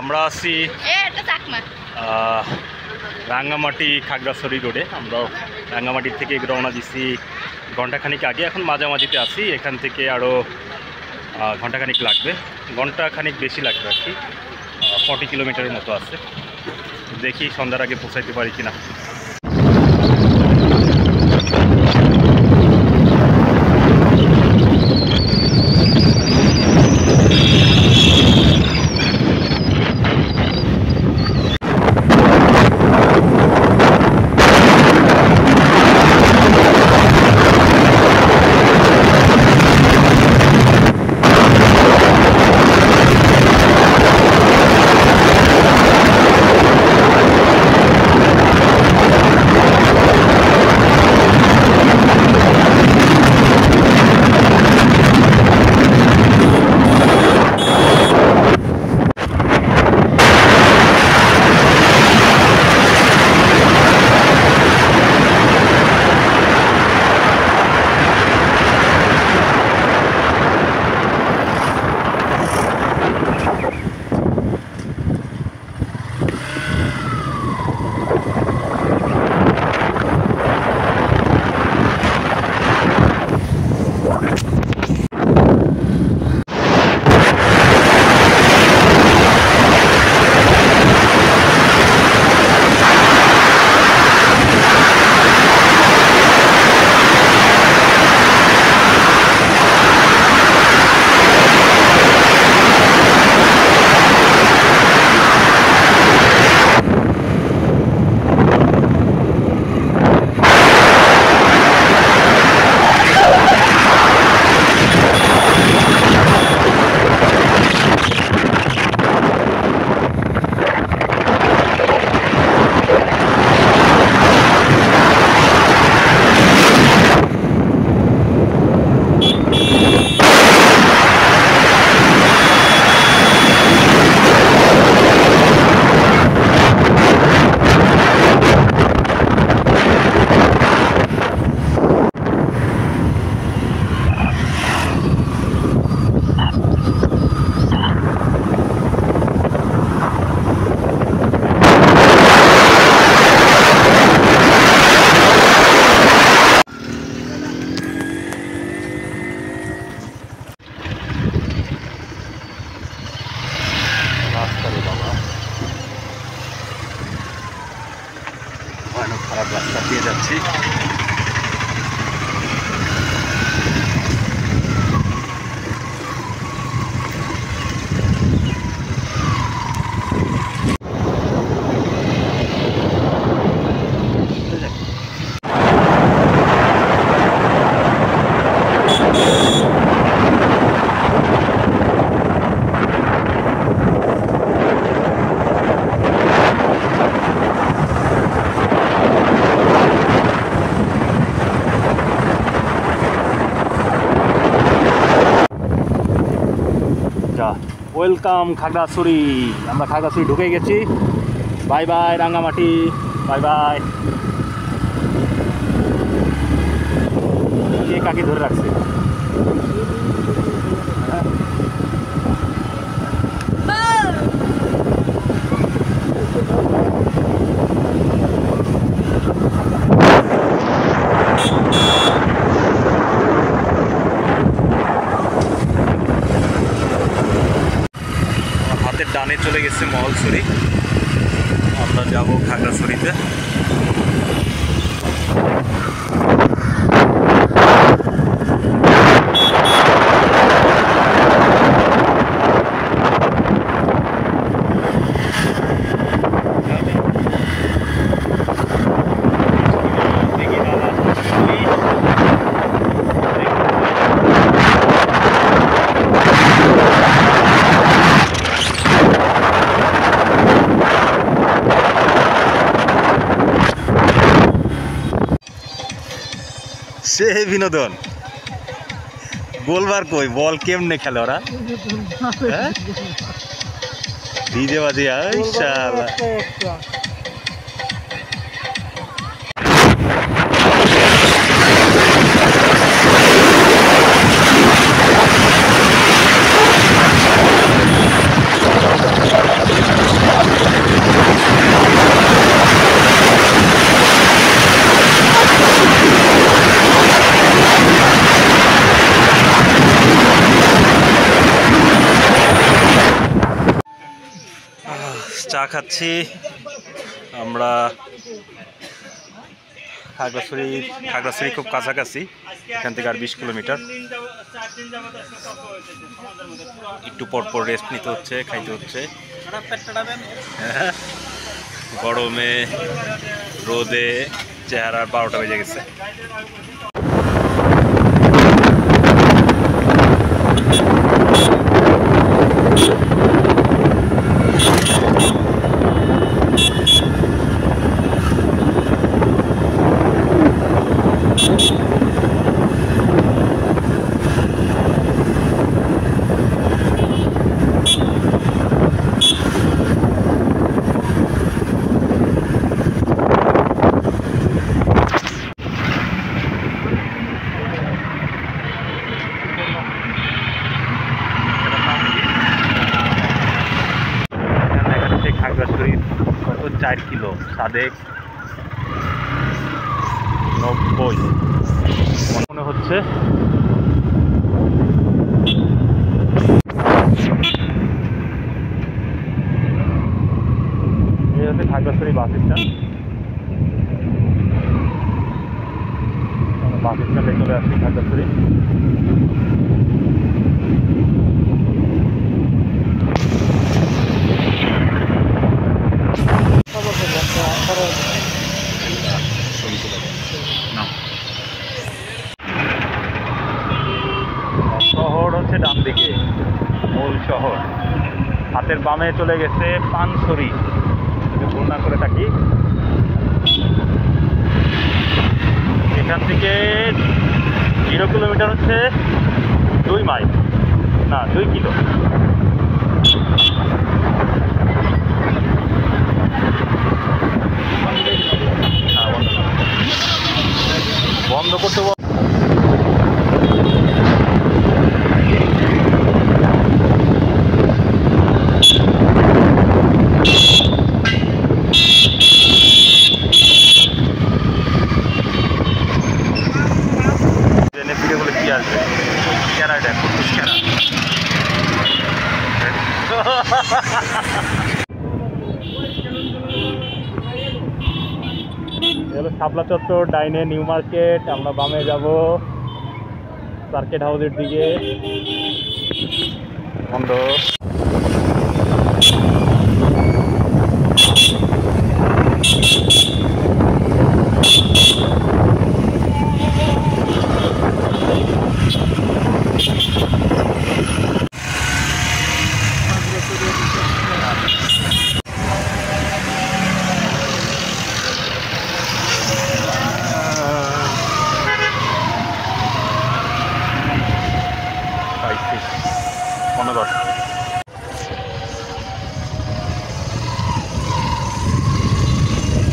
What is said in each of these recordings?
আমরা আছি রাঙ্গামাটি খাগড়াছড়ি রোডে। আমরা রাঙ্গামাটি থেকে রওনা দিছি ঘন্টাখানিক আগে, এখন মাঝামাঝিতে আছি। এখান থেকে আরও ঘন্টাখানিক লাগবে, ঘন্টাখানিক বেশি লাগবে আর কি, 40 কিলোমিটারের মতো আছে। দেখি সন্ধ্যার আগে পৌঁছাইতে পারি কিনা। খারাপ রাস্তা দিয়ে যাচ্ছি। ওয়েলকাম খাগড়াছড়ি। আমরা খাগড়াছড়ি ঢুকে গেছি। Bye bye Rangamati, bye bye. কে কাকে ধরে রাখছে? ডানে চলে গেছে মহলছড়ি, আমরা যাব খাগড়াছড়িতে। সে বিনোদন বলবার কই, বল কেমনে খেলে ওরা, ডিজে বাজিয়া শালা। চা খাচ্ছি আমরা। খাগড়াছড়ি খুব কাছাকাছি, এখান থেকে আর 20 কিলোমিটার। একটু পরপর রেস্ট নিতে হচ্ছে, খাইতে হচ্ছে। গরমে রোদে চেহারার 12টা বেজে গেছে। খাগড়াছড়ি 4 কিলো, সাদেক 90 মনে হচ্ছে। এই হচ্ছে খাগড়াছড়ি বাস স্ট্যান্ড। বাস স্ট্যান্ডে চলে আসছি খাগড়াছড়ি। শহর হচ্ছে ডান দিকে, মূল শহর। হাতের বামে চলে গেছে পানছড়ি, যদি ভুল না করে থাকি। এখান থেকে 0 কিলোমিটার হচ্ছে 2 মাইল, না 2 কিলো। বন্ধ করতে কি আসবে? ক্যারা দেখ, শাপলা চত্বর, ডাইনে নিউ মার্কেট। আমরা বামে যাব সার্কিট হাউসের দিকে। বন্ধ।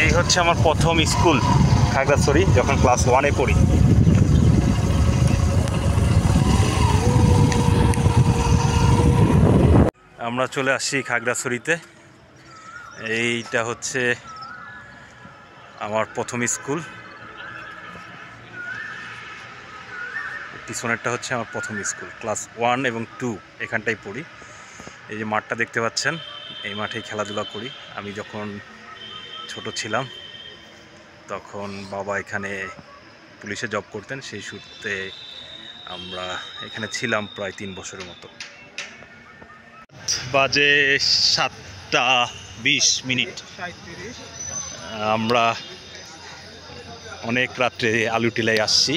এই হচ্ছে আমার প্রথম স্কুল খাগড়াছড়ি, যখন ক্লাস 1-এ পড়ি। আমরা চলে আসছি খাগড়াছড়িতে। এইটা হচ্ছে আমার প্রথম স্কুল, পিছনেরটা হচ্ছে আমার প্রথম স্কুল। ক্লাস 1 এবং 2 এখানটাই পড়ি। এই যে মাঠটা দেখতে পাচ্ছেন, এই মাঠেই খেলাধুলা করি। আমি যখন ছোট ছিলাম তখন বাবা এখানে পুলিশে জব করতেন, সেই সূত্রে আমরা এখানে ছিলাম প্রায় 3 বছরের মতো। বাজে 7:20। আমরা অনেক রাত্রে আলুটিলায় আসছি।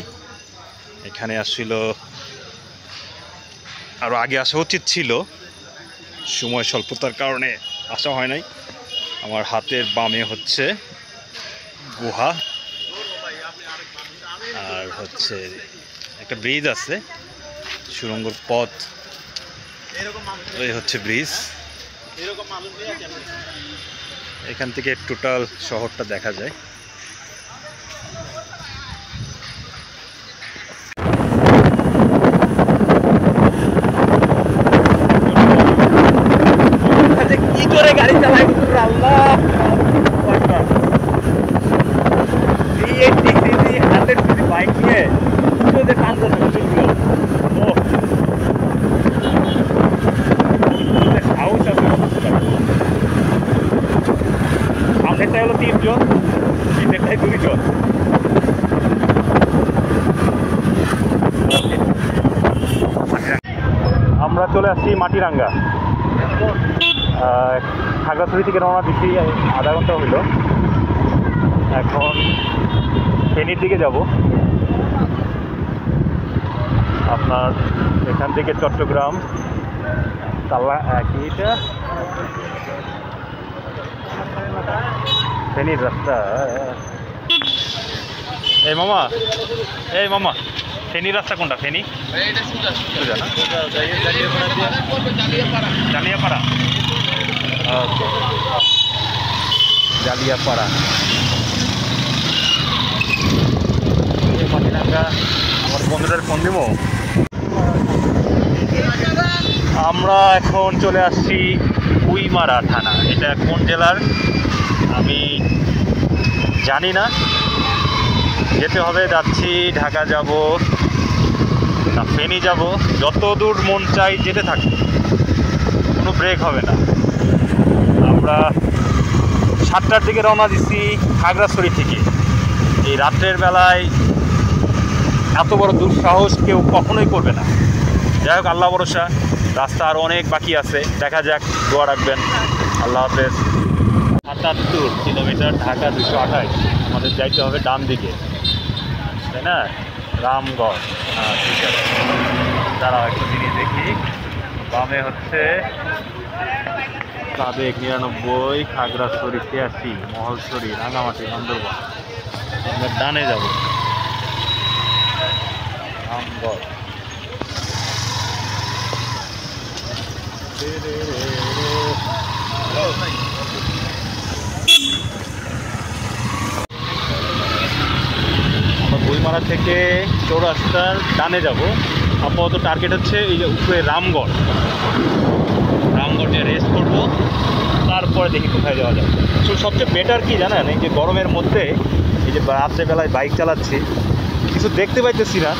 এখানে আসছিল, আরও আগে আসা উচিত ছিল, সময় স্বল্পতার কারণে আসা হয় নাই। আমার হাতের বামে হচ্ছে গুহা, আর হচ্ছে একটা ব্রিজ আছে, সুড়ঙ্গর পথ। এই হচ্ছে ব্রিজ। এখান থেকে টোটাল শহরটা দেখা যায়। কি করে গাড়ি চালাই আল্লাহ, বাইক নিয়ে সাহস আছে। আগেরটাই হলো 3 জন, এটাই 2 জন। আমরা চলে আসছি মাটিরাঙ্গা। খাগড়াছড়ি থেকে রওনা দিচ্ছি, আধা ঘন্টা হইল। এখন ফেনীর দিকে যাব। আপনার এখান থেকে চট্টগ্রাম কি এটা ফেনীর রাস্তা। এই মামা ফেনীর রাস্তা কোনটা? ফেনী জালিয়াপাড়া। ওকে, জালিয়াপাড়া। মাটিরাঙ্গা আমার বন্ধুদের ফোন দিব। আমরা এখন চলে আসছি কুইমারা থানা। এটা কোন জেলার আমি জানি না, যেতে হবে। যাচ্ছি, ঢাকা যাব না ফেনী যাব, যত দূর মন চাই যেতে থাকবো, কোনো ব্রেক হবে না। আমরা 7টার দিকে রওনা দিচ্ছি খাগড়াছড়ি থেকে। এই রাত্রের বেলায় এত বড় দুঃসাহস কেউ কখনোই করবে না। যাই হোক, আল্লাহ ভরসা, রাস্তা আরও অনেক বাকি আছে, দেখা যাক, দোয়া রাখবেন। আল্লাহ হাফেজ। ৭৭ কিলোমিটার, ঢাকা 228। আমাদের যাইতে হবে ডান দিকে, তাই না? রামগড়। হ্যাঁ, ঠিক আছে, দাঁড়াও একটু জিনিস দেখি। বামে হচ্ছে সাবেক 99, খাগড়াছড়ি 83, মহলছড়ি, রাঙামাটি, বান্দরবান। আমরা ডানে যাব, রামগড়। আমরা বইমারা থেকে চৌরাস্তার ডানে যাব। আপাতত টার্গেট হচ্ছে এই যে উপরে রামগড় যে রেস্ট করব, তারপরে দেখি কোথায় যাওয়া যাবে। তো সবচেয়ে বেটার কি জানেন, এই যে গরমের মধ্যে এই যে রাত্রেবেলায় বাইক চালাচ্ছি, কিছু দেখতে পাইতেছি না,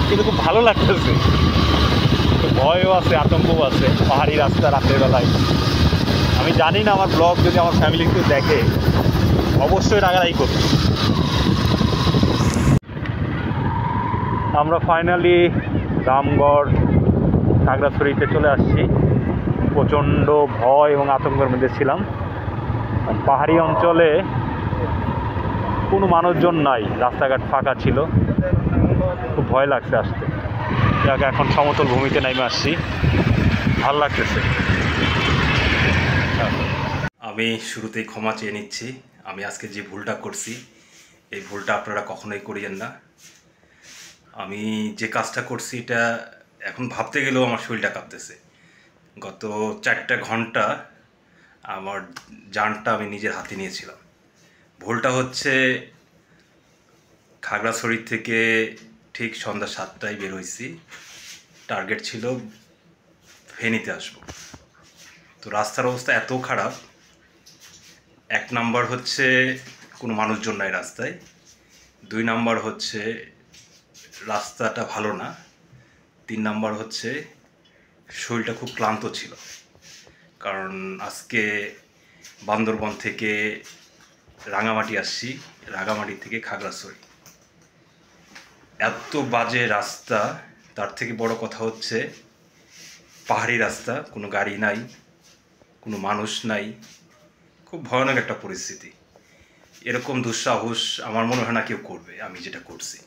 কিন্তু খুব ভালো লাগতেছে। ভয়ও আছে, আতঙ্কও আছে। পাহাড়ি রাস্তা রাতের বেলায়, আমি জানি না আমার ব্লগ যদি আমার ফ্যামিলি কেউ দেখে অবশ্যই রাগারাগি করবে। আমরা ফাইনালি রামগড় খাগড়াছড়িতে চলে আসছি। প্রচণ্ড ভয় এবং আতঙ্কের মধ্যে ছিলাম। পাহাড়ি অঞ্চলে কোনো মানুষজন নাই, রাস্তাঘাট ফাঁকা ছিল, খুব ভয় লাগছে আসতে। যাকে এখন সমতল ভূমিতে নেমে আসছি, ভালো লাগতেছে। আমি শুরুতেই ক্ষমা চেয়ে নিচ্ছি। আমি আজকে যে ভুলটা করছি, এই ভুলটা আপনারা কখনোই করিয়েন না। আমি যে কাজটা করছি এটা এখন ভাবতে গেলেও আমার শরীরটা কাঁপতেছে। গত 4টা ঘন্টা আমার জানটা আমি নিজের হাতে নিয়েছিলাম। ভুলটা হচ্ছে, খাগড়াছড়ি থেকে ঠিক সন্ধ্যা 7টায় বের হয়েছি। টার্গেট ছিল ফেনীতে আসবো। তো রাস্তার অবস্থা এত খারাপ। 1 নাম্বার হচ্ছে কোনো মানুষজন নাই রাস্তায়। 2 নাম্বার হচ্ছে রাস্তাটা ভালো না। 3 নাম্বার হচ্ছে শরীরটা খুব ক্লান্ত ছিল, কারণ আজকে বান্দরবান থেকে রাঙামাটি আসছি, রাঙামাটি থেকে খাগড়াছড়ি। এত বাজে রাস্তা, তার থেকে বড় কথা হচ্ছে পাহাড়ি রাস্তা, কোনো গাড়ি নাই, কোনো মানুষ নাই, খুব ভয়ানক একটা পরিস্থিতি। এরকম দুঃসাহস আমার মনে হয় না কেউ করবে। আমি যেটা করছি,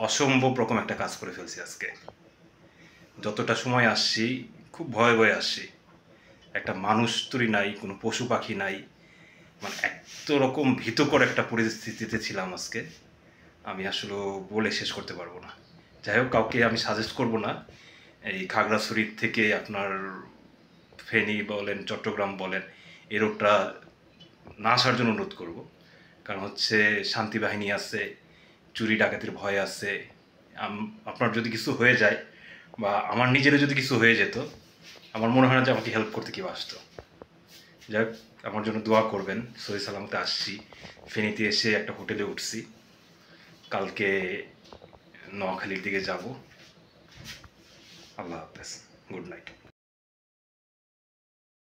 অসম্ভব রকম একটা কাজ করে ফেলছি আজকে। যতটা সময় আসছি খুব ভয়ে ভয়ে আসছি। একটা মানুষ তৈরি নাই, কোনো পশু পাখি নাই, মানে এত রকম ভীতকর একটা পরিস্থিতিতে ছিলাম আজকে, আমি আসলে বলে শেষ করতে পারবো না। যাই হোক, কাউকে আমি সাজেস্ট করব না এই খাগড়াছড়ি থেকে আপনার ফেনী বলেন, চট্টগ্রাম বলেন, এই রোডটা না আসার জন্য অনুরোধ করব। কারণ হচ্ছে শান্তি বাহিনী আছে, চুরি ডাকাতির ভয় আছে। আপনার যদি কিছু হয়ে যায় বা আমার নিজেরও যদি কিছু হয়ে যেত, আমার মনে হয় না যে আমাকে হেল্প করতে কেউ আসতো। যাই হোক, আমার জন্য দোয়া করবেন। সহি সালামতে আসছি, ফেনীতে এসে একটা হোটেলে উঠছি, কালকে নোয়াখালীর দিকে যাব। আল্লাহ হাফেজ, গুড নাইট।